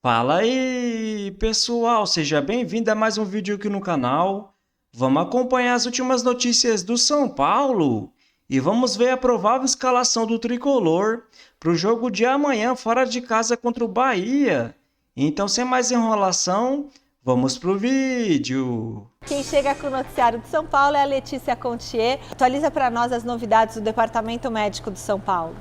Fala aí, pessoal, seja bem-vindo a mais um vídeo aqui no canal. Vamos acompanhar as últimas notícias do São Paulo e vamos ver a provável escalação do tricolor para o jogo de amanhã fora de casa contra o Bahia. Então, sem mais enrolação, vamos pro vídeo. Quem chega com o noticiário de São Paulo é a Letícia Contier. Atualiza para nós as novidades do Departamento Médico de São Paulo.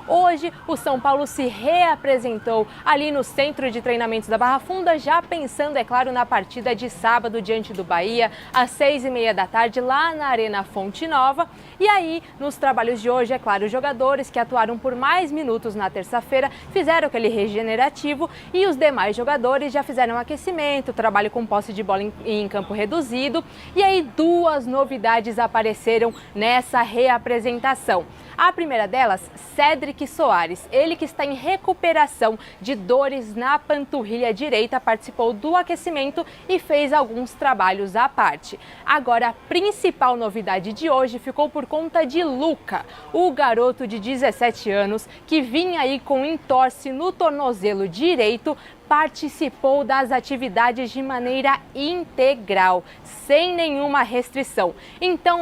Hoje, o São Paulo se reapresentou ali no Centro de Treinamentos da Barra Funda, já pensando, é claro, na partida de sábado diante do Bahia, às 6h30 da tarde, lá na Arena Fonte Nova. E aí, nos trabalhos de hoje, é claro, os jogadores que atuaram por mais minutos na terça-feira fizeram aquele regenerativo e os demais jogadores já fizeram aquecimento, trabalho com posse de bola em campo reduzido. E aí, duas novidades apareceram nessa reapresentação. A primeira delas, Cédric Soares, ele que está em recuperação de dores na panturrilha direita, participou do aquecimento e fez alguns trabalhos à parte. Agora, a principal novidade de hoje ficou por conta de Luca, o garoto de 17 anos que vinha aí com entorse no tornozelo direito, participou das atividades de maneira integral, sem nenhuma restrição. Então,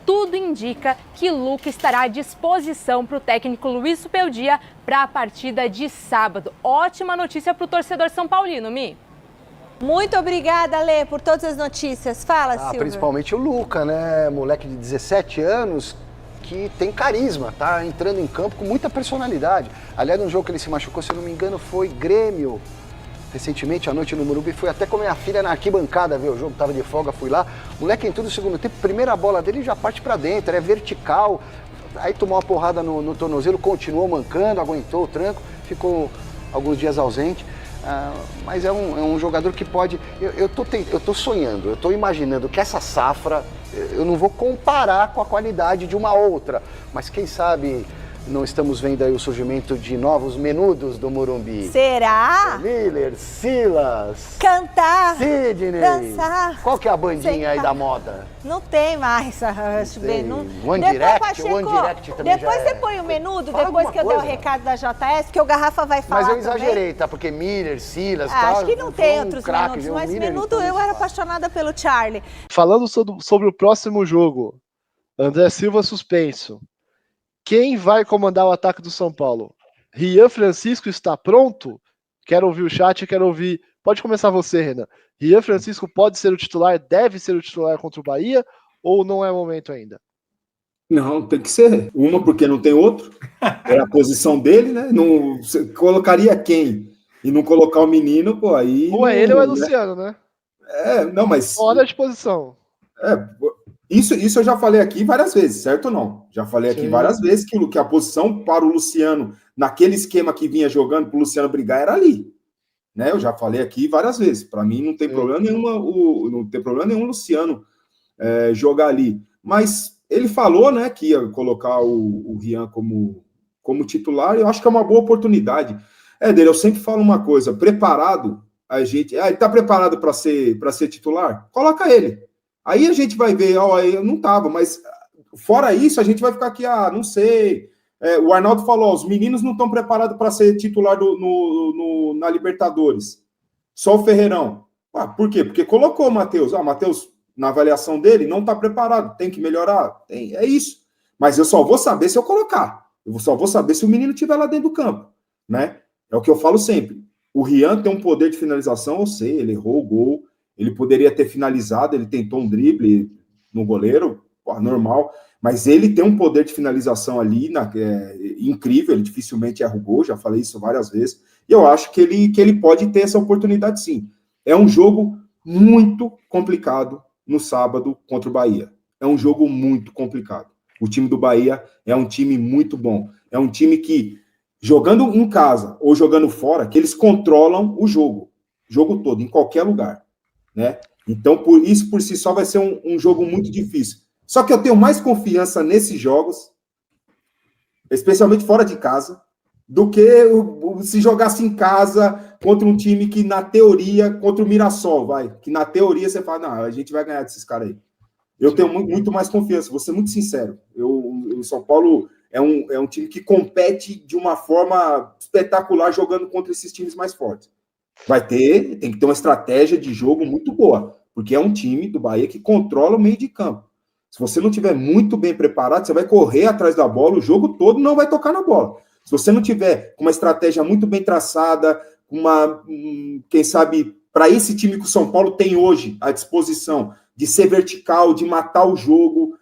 tudo indica que Luca estará à disposição para o técnico Luiz Supeldia para a partida de sábado. Ótima notícia para o torcedor são paulino, Mi. Muito obrigada, Lê, por todas as notícias. Fala, Silvio. Principalmente o Luca, né? Moleque de 17 anos que tem carisma, tá entrando em campo com muita personalidade. Aliás, no jogo que ele se machucou, se eu não me engano, foi Grêmio. Recentemente, à noite no Morumbi, fui até com minha filha na arquibancada ver o jogo, tava de folga, fui lá. O moleque entrou no segundo tempo, primeira bola dele já parte pra dentro, é vertical. Aí tomou uma porrada no tornozelo, continuou mancando, aguentou o tranco, ficou alguns dias ausente. Mas é um jogador que pode... Eu tô sonhando, eu tô imaginando que essa safra, eu não vou comparar com a qualidade de uma outra, mas quem sabe... Não estamos vendo aí o surgimento de novos menudos do Morumbi. Será? Miller, Silas. Cantar. Sidney. Dançar. Qual que é a bandinha aí da moda? Não tem mais. Acho bem. Não... One Direct? One Direct também depois já você põe o menudo, Fala depois que eu der o coisa. recado da JS, que o Garrafa vai falar. Mas eu exagerei, também. tá? Porque Miller, Silas... tal, acho que não tem outros craque, menudos, viu? mas Miller, menudo então, eu era apaixonada pelo Charlie. Falando sobre o próximo jogo, André Silva suspenso. Quem vai comandar o ataque do São Paulo? Rian Francisco está pronto? Quero ouvir o chat, quero ouvir... Pode começar você, Renan. Rian Francisco pode ser o titular, deve ser o titular contra o Bahia, ou não é momento ainda? Não, tem que ser. Uma, porque não tem outro. É a posição dele, né? Não, você colocaria quem? E não colocar o menino, pô, aí... Ou é ele ou é Luciano, né? Não, mas... Fora de posição. Isso eu já falei aqui várias vezes, certo ou não? Já falei aqui várias vezes que a posição para o Luciano, naquele esquema que vinha jogando para o Luciano brigar, era ali. Né? Eu já falei aqui várias vezes. Para mim não tem problema nenhum não tem problema nenhum o Luciano jogar ali. Mas ele falou, né, que ia colocar o Rian como titular, e eu acho que é uma boa oportunidade. Dele, eu sempre falo uma coisa, preparado, a gente... ele tá preparado para ser titular? Coloca ele. Aí a gente vai ver, eu não tava, mas fora isso, a gente vai ficar aqui, não sei. O Arnaldo falou, os meninos não estão preparados para ser titular na Libertadores. Só o Ferreirão. Por quê? Porque colocou o Matheus. Matheus, na avaliação dele, não está preparado, tem que melhorar. É isso. Mas eu só vou saber se eu colocar. Eu só vou saber se o menino estiver lá dentro do campo. Né? É o que eu falo sempre. O Rian tem um poder de finalização, eu sei, ele errou o gol. Ele poderia ter finalizado, ele tentou um drible no goleiro, normal, mas ele tem um poder de finalização ali incrível, ele dificilmente erra o gol, já falei isso várias vezes, e eu acho que ele pode ter essa oportunidade sim. É um jogo muito complicado no sábado contra o Bahia. É um jogo muito complicado. O time do Bahia é um time muito bom. É um time que, jogando em casa ou jogando fora, que eles controlam o jogo todo, em qualquer lugar. Né? Então, por isso, por si só, vai ser um jogo muito difícil. Só que eu tenho mais confiança nesses jogos, especialmente fora de casa, do que se jogasse em casa contra um time que, na teoria, contra o Mirassol, que na teoria você fala, não, a gente vai ganhar desses caras aí. Eu tenho muito mais confiança, vou ser muito sincero. O São Paulo é um time que compete de uma forma espetacular jogando contra esses times mais fortes. Tem que ter uma estratégia de jogo muito boa, porque é um time do Bahia que controla o meio de campo. Se você não tiver muito bem preparado, você vai correr atrás da bola, o jogo todo não vai tocar na bola. Se você não tiver com uma estratégia muito bem traçada, quem sabe, para esse time que o São Paulo tem hoje à disposição, de ser vertical, de matar o jogo,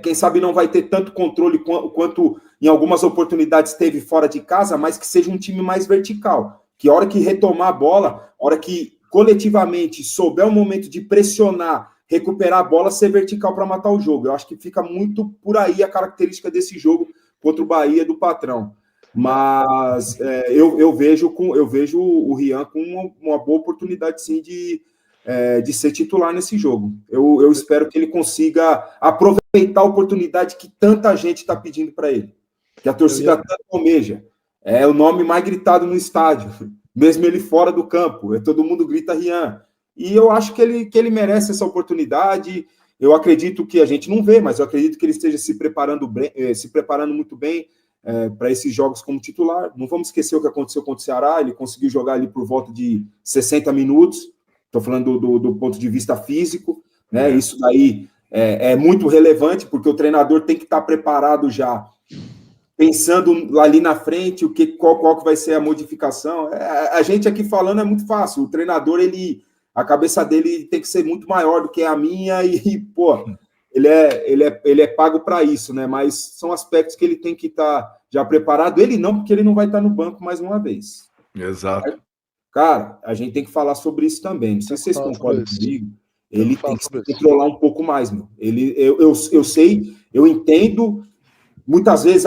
quem sabe não vai ter tanto controle quanto em algumas oportunidades teve fora de casa, mas que seja um time mais vertical, que a hora que retomar a bola, a hora que coletivamente souber o momento de pressionar, recuperar a bola, ser vertical para matar o jogo. Eu acho que fica muito por aí a característica desse jogo contra o Bahia do Patrão. Mas eu vejo o Rian com uma boa oportunidade, sim, de ser titular nesse jogo. Eu espero que ele consiga aproveitar a oportunidade que tanta gente está pedindo para ele, que a torcida tanto almeja. É o nome mais gritado no estádio, mesmo ele fora do campo. Todo mundo grita Rian. E eu acho que ele merece essa oportunidade. Eu acredito que a gente não vê, mas eu acredito que ele esteja se preparando muito bem para esses jogos como titular. Não vamos esquecer o que aconteceu contra o Ceará. Ele conseguiu jogar ali por volta de 60 minutos. Estou falando do ponto de vista físico, né? Isso daí é muito relevante, porque o treinador tem que estar preparado já, pensando ali na frente, qual que vai ser a modificação. A gente aqui falando é muito fácil. O treinador, a cabeça dele tem que ser muito maior do que a minha pô, ele é pago para isso, né? Mas são aspectos que ele tem que estar já preparado. Ele não, porque ele não vai estar no banco mais uma vez. Exato. Cara, a gente tem que falar sobre isso também. Não sei se vocês concordam comigo. Ele tem que se controlar um pouco mais, meu. Eu sei, eu entendo. Muitas vezes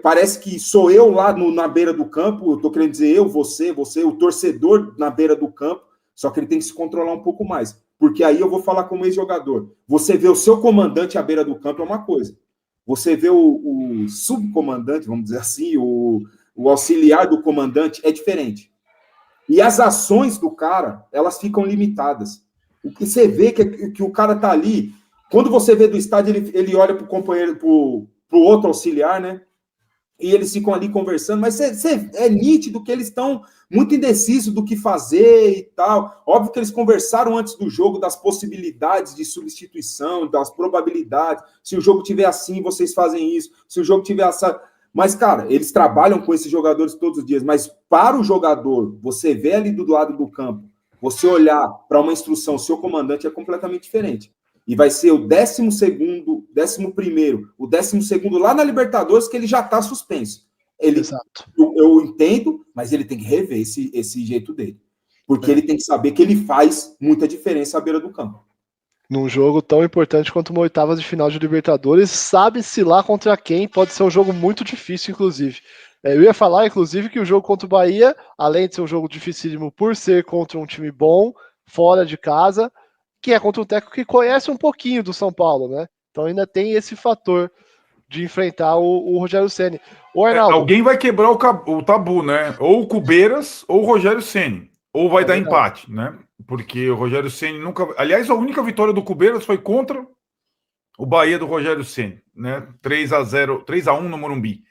parece que sou eu lá na beira do campo. Eu estou querendo dizer você, o torcedor na beira do campo. Só que ele tem que se controlar um pouco mais. Porque aí eu vou falar como ex-jogador. Você vê o seu comandante à beira do campo é uma coisa. Você vê o subcomandante, vamos dizer assim, o auxiliar do comandante é diferente. E as ações do cara, elas ficam limitadas. O que você vê que o cara tá ali, quando você vê do estádio, ele olha pro companheiro, pro outro auxiliar, né? E eles ficam ali conversando, mas é nítido que eles estão muito indecisos do que fazer e tal. Óbvio que eles conversaram antes do jogo das possibilidades de substituição, das probabilidades. Se o jogo tiver assim, vocês fazem isso. Se o jogo tiver assim... Mas, cara, eles trabalham com esses jogadores todos os dias, mas para o jogador, você vê ali do lado do campo, você olhar para uma instrução, seu comandante é completamente diferente. E vai ser o 12º, 11º, o 12º lá na Libertadores, que ele já está suspenso. Exato. Eu entendo, mas ele tem que rever esse jeito dele. Porque ele tem que saber que ele faz muita diferença à beira do campo. Num jogo tão importante quanto uma oitava de final de Libertadores, sabe-se lá contra quem, pode ser um jogo muito difícil, inclusive. Eu ia falar, inclusive, que o jogo contra o Bahia, além de ser um jogo dificílimo por ser contra um time bom, fora de casa, que é contra um técnico que conhece um pouquinho do São Paulo, né? Então ainda tem esse fator de enfrentar o Rogério Ceni. O Arnaldo, alguém vai quebrar o tabu, né? Ou o Cubeiras ou o Rogério Ceni. Ou vai dar empate, né? Porque o Rogério Ceni nunca... Aliás, a única vitória do Cubeiras foi contra o Bahia do Rogério Ceni, né? 3-1 no Morumbi.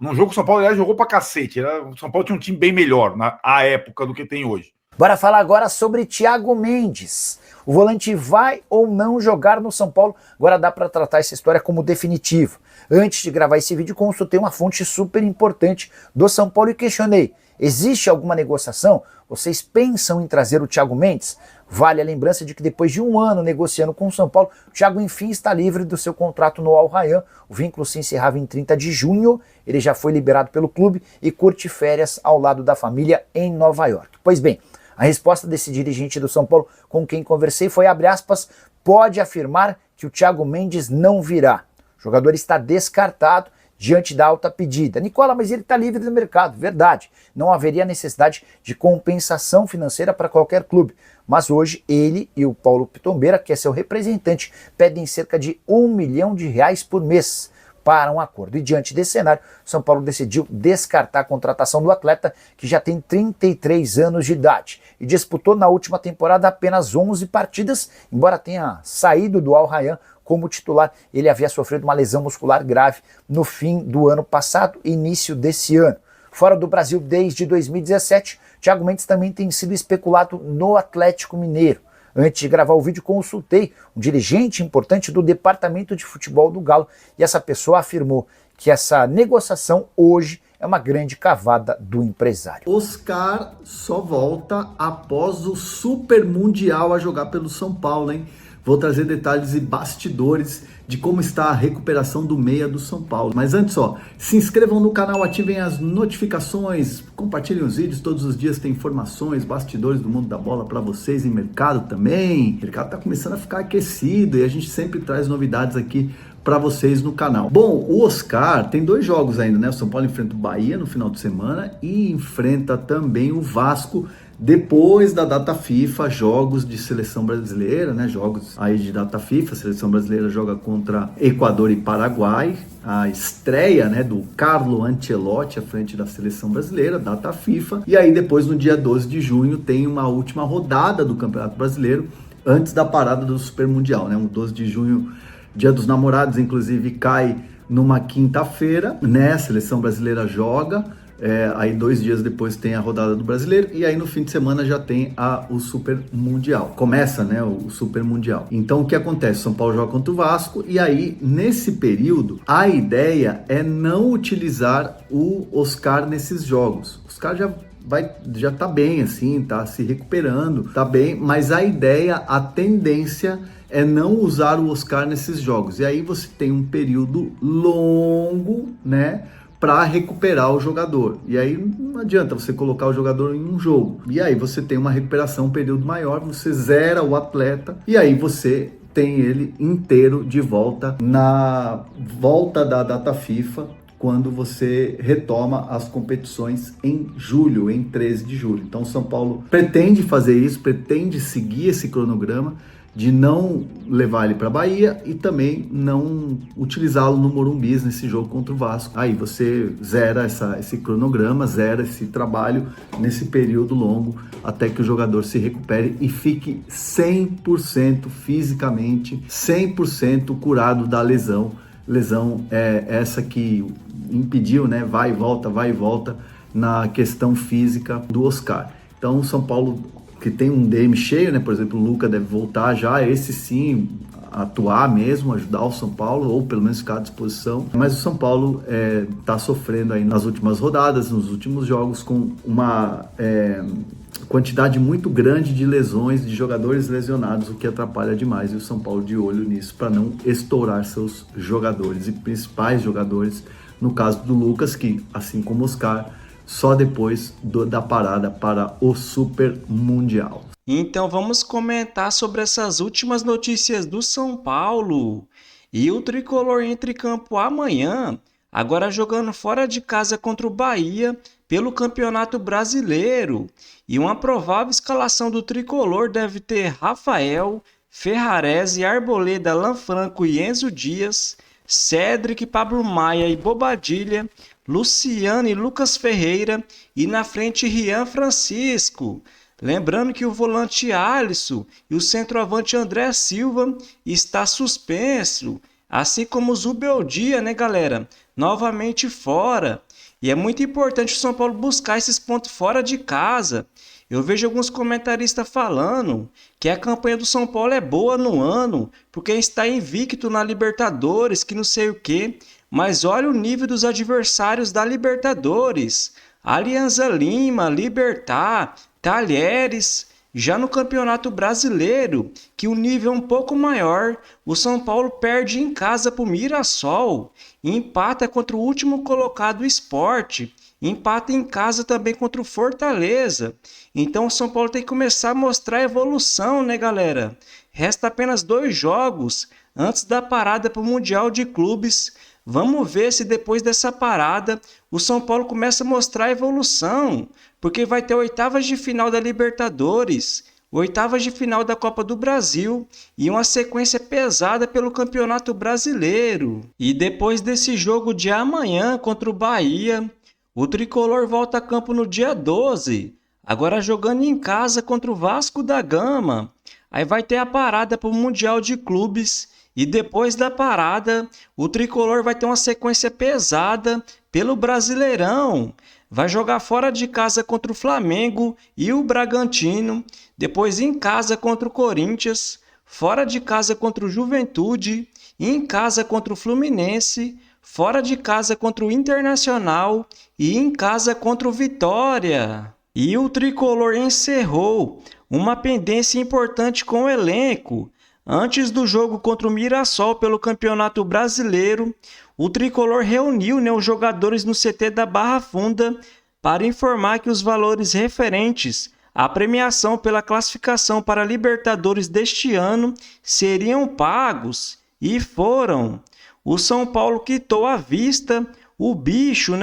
Num jogo que o São Paulo, aliás, jogou pra cacete. O São Paulo tinha um time bem melhor na época do que tem hoje. Bora falar agora sobre Thiago Mendes. O volante vai ou não jogar no São Paulo? Agora dá para tratar essa história como definitiva. Antes de gravar esse vídeo, consultei uma fonte super importante do São Paulo e questionei: existe alguma negociação? Vocês pensam em trazer o Thiago Mendes? Vale a lembrança de que depois de um ano negociando com o São Paulo, o Thiago enfim está livre do seu contrato no Al Rayyan. O vínculo se encerrava em 30 de junho, ele já foi liberado pelo clube e curte férias ao lado da família em Nova York. Pois bem, a resposta desse dirigente do São Paulo com quem conversei foi, abre aspas, pode afirmar que o Thiago Mendes não virá. O jogador está descartado diante da alta pedida. Nicola, mas ele está livre do mercado, verdade. Não haveria necessidade de compensação financeira para qualquer clube. Mas hoje ele e o Paulo Pitombeira, que é seu representante, pedem cerca de R$1 milhão por mês para um acordo. E diante desse cenário, São Paulo decidiu descartar a contratação do atleta, que já tem 33 anos de idade e disputou na última temporada apenas 11 partidas, embora tenha saído do Al Rayyan como titular. Ele havia sofrido uma lesão muscular grave no fim do ano passado e início desse ano. fora do Brasil desde 2017. Thiago Mendes também tem sido especulado no Atlético Mineiro. Antes de gravar o vídeo, consultei um dirigente importante do departamento de futebol do Galo e essa pessoa afirmou que essa negociação hoje é uma grande cavada do empresário. Oscar só volta após o Super Mundial a jogar pelo São Paulo, hein? Vou trazer detalhes e bastidores de como está a recuperação do meia do São Paulo. Mas antes, se inscrevam no canal, ativem as notificações, compartilhem os vídeos, todos os dias tem informações, bastidores do mundo da bola para vocês, e mercado também. O mercado está começando a ficar aquecido e a gente sempre traz novidades aqui para vocês no canal. Bom, o Oscar tem 2 jogos ainda, né? O São Paulo enfrenta o Bahia no final de semana e enfrenta também o Vasco depois da data FIFA, jogos de seleção brasileira, né? Jogos aí de data FIFA, a seleção brasileira joga contra Equador e Paraguai, a estreia, né, do Carlo Ancelotti à frente da seleção brasileira, data FIFA, e aí depois no dia 12 de junho tem uma última rodada do Campeonato Brasileiro, antes da parada do Super Mundial, né? Um 12 de junho, Dia dos Namorados, inclusive, cai numa quinta-feira, né? A seleção brasileira joga, aí 2 dias depois tem a rodada do Brasileiro e aí no fim de semana já tem o Super Mundial. Começa, né, o Super Mundial. Então o que acontece? São Paulo joga contra o Vasco e aí nesse período a ideia é não utilizar o Oscar nesses jogos. O Oscar já tá bem assim, tá se recuperando, tá bem, mas a ideia, a tendência é não usar o Oscar nesses jogos. E aí você tem um período longo, né, para recuperar o jogador. E aí não adianta você colocar o jogador em um jogo. E aí você tem uma recuperação, um período maior, você zera o atleta e aí você tem ele inteiro de volta na volta da data FIFA, quando você retoma as competições em julho, em 13 de julho. Então o São Paulo pretende fazer isso, pretende seguir esse cronograma de não levar ele para Bahia e também não utilizá-lo no Morumbi nesse jogo contra o Vasco. Aí você zera esse cronograma, zera esse trabalho nesse período longo até que o jogador se recupere e fique 100% fisicamente, 100% curado da lesão. Lesão é essa que impediu, né, vai e volta na questão física do Oscar. Então o São Paulo, que tem um DM cheio, né? Por exemplo, o Luca deve voltar já, esse sim, atuar mesmo, ajudar o São Paulo, ou pelo menos ficar à disposição. Mas o São Paulo está sofrendo aí nas últimas rodadas, nos últimos jogos, com uma quantidade muito grande de lesões, de jogadores lesionados, o que atrapalha demais. E o São Paulo de olho nisso, para não estourar seus jogadores e principais jogadores, no caso do Lucas, que, assim como o Oscar, só depois da parada para o Super Mundial. Então vamos comentar sobre essas últimas notícias do São Paulo. E o Tricolor entra em campo amanhã, agora jogando fora de casa contra o Bahia pelo Campeonato Brasileiro. E uma provável escalação do Tricolor deve ter Rafael, Ferrarese, Arboleda, Lanfranco e Enzo Dias, Cédric, Pablo Maia e Bobadilha, Luciano e Lucas Ferreira e na frente Rian Francisco. Lembrando que o volante Alisson e o centroavante André Silva está suspenso, assim como o Zubeldia, né, galera? Novamente fora. E é muito importante o São Paulo buscar esses pontos fora de casa. Eu vejo alguns comentaristas falando que a campanha do São Paulo é boa no ano, porque está invicto na Libertadores, que não sei o quê. Mas olha o nível dos adversários da Libertadores. Alianza Lima, Libertad, Talheres. Já no Campeonato Brasileiro, que o nível é um pouco maior, o São Paulo perde em casa para o Mirassol. Empata contra o último colocado Sport. Empata em casa também contra o Fortaleza. Então o São Paulo tem que começar a mostrar evolução, né, galera? Resta apenas 2 jogos antes da parada para o Mundial de Clubes. Vamos ver se depois dessa parada o São Paulo começa a mostrar evolução, porque vai ter oitavas de final da Libertadores, oitavas de final da Copa do Brasil e uma sequência pesada pelo Campeonato Brasileiro. E depois desse jogo de amanhã contra o Bahia, o Tricolor volta a campo no dia 12, agora jogando em casa contra o Vasco da Gama. Aí vai ter a parada para o Mundial de Clubes. E depois da parada, o Tricolor vai ter uma sequência pesada pelo Brasileirão. vai jogar fora de casa contra o Flamengo e o Bragantino, depois em casa contra o Corinthians, fora de casa contra o Juventude, em casa contra o Fluminense, fora de casa contra o Internacional e em casa contra o Vitória. E o tricolor encerrou uma pendência importante com o elenco. Antes do jogo contra o Mirassol pelo Campeonato Brasileiro, o tricolor reuniu os jogadores no CT da Barra Funda para informar que os valores referentes à premiação pela classificação para a Libertadores deste ano seriam pagos, e foram. O São Paulo quitou à vista o bicho,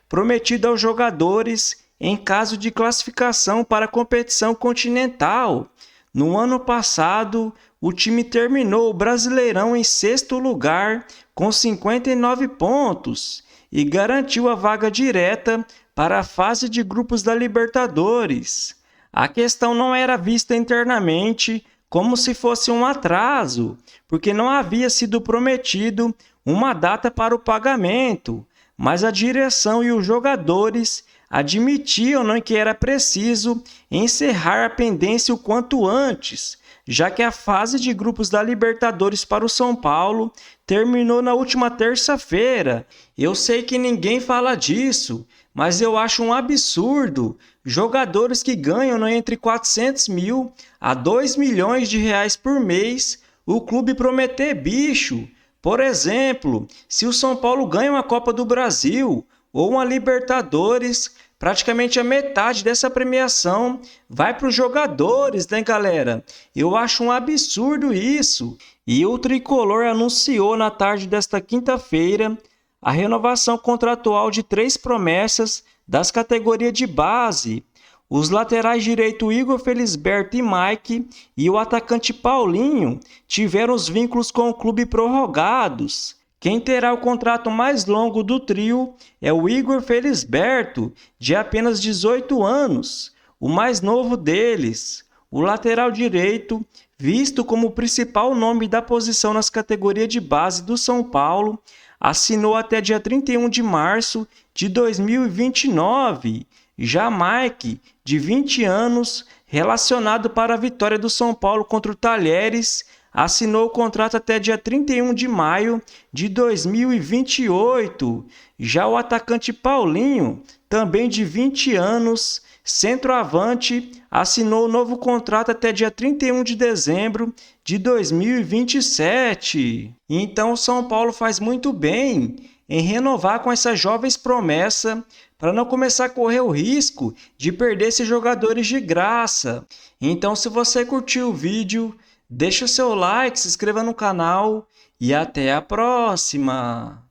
prometido aos jogadores em caso de classificação para a competição continental. No ano passado, o time terminou o Brasileirão em 6º lugar com 59 pontos e garantiu a vaga direta para a fase de grupos da Libertadores. A questão não era vista internamente como se fosse um atraso, porque não havia sido prometido uma data para o pagamento, mas a direção e os jogadores admitiam que era preciso encerrar a pendência o quanto antes, já que a fase de grupos da Libertadores para o São Paulo terminou na última terça-feira. Eu sei que ninguém fala disso, mas eu acho um absurdo jogadores que ganham entre 400 mil a 2 milhões de reais por mês, o clube prometer bicho. Por exemplo, se o São Paulo ganha uma Copa do Brasil ou uma Libertadores, praticamente a metade dessa premiação vai para os jogadores, galera? Eu acho um absurdo isso. E o tricolor anunciou na tarde desta quinta-feira a renovação contratual de 3 promessas das categorias de base. Os laterais direito Igor Felisberto e Mike e o atacante Paulinho tiveram os vínculos com o clube prorrogados. Quem terá o contrato mais longo do trio é o Igor Felisberto, de apenas 18 anos, o mais novo deles. O lateral direito, visto como o principal nome da posição nas categorias de base do São Paulo, assinou até dia 31 de março de 2029. Já Mike, de 20 anos, relacionado para a vitória do São Paulo contra o Talheres, assinou o contrato até dia 31 de maio de 2028. Já o atacante Paulinho, também de 20 anos, centroavante, assinou o novo contrato até dia 31 de dezembro de 2027. Então o São Paulo faz muito bem em renovar com essas jovens promessas para não começar a correr o risco de perder esses jogadores de graça. Então, se você curtiu o vídeo, deixa o seu like, se inscreva no canal e até a próxima!